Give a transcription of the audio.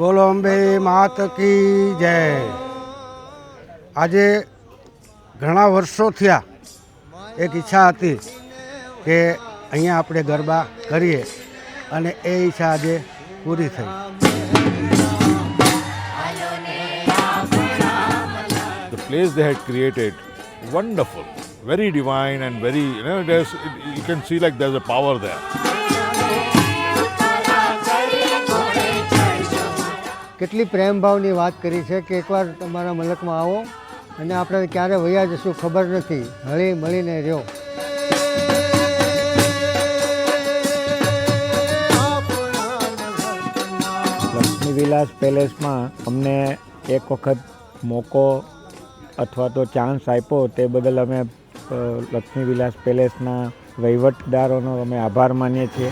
બોલો અંબે માત કી જય। આજે ઘણા વર્ષો થયા એક ઈચ્છા હતી કે અહીંયા આપણે ગરબા કરીએ અને એ ઈચ્છા આજે પૂરી થઈ। The place they had created, wonderful, very divine and very, you can see like there's a power there. કેટલી પ્રેમ ભાવની વાત કરી છે કે એકવાર તમારા મલકમાં આવો અને આપણે ક્યારે વયા જશું ખબર નથી, હળી મળીને રહ્યો। લક્ષ્મી વિલાસ પેલેસમાં અમને એક વખત મોકો અથવા તો ચાન્સ આપ્યો તે બદલ અમે લક્ષ્મી વિલાસ પેલેસના વહીવટદારોનો અમે આભાર માનીએ છીએ।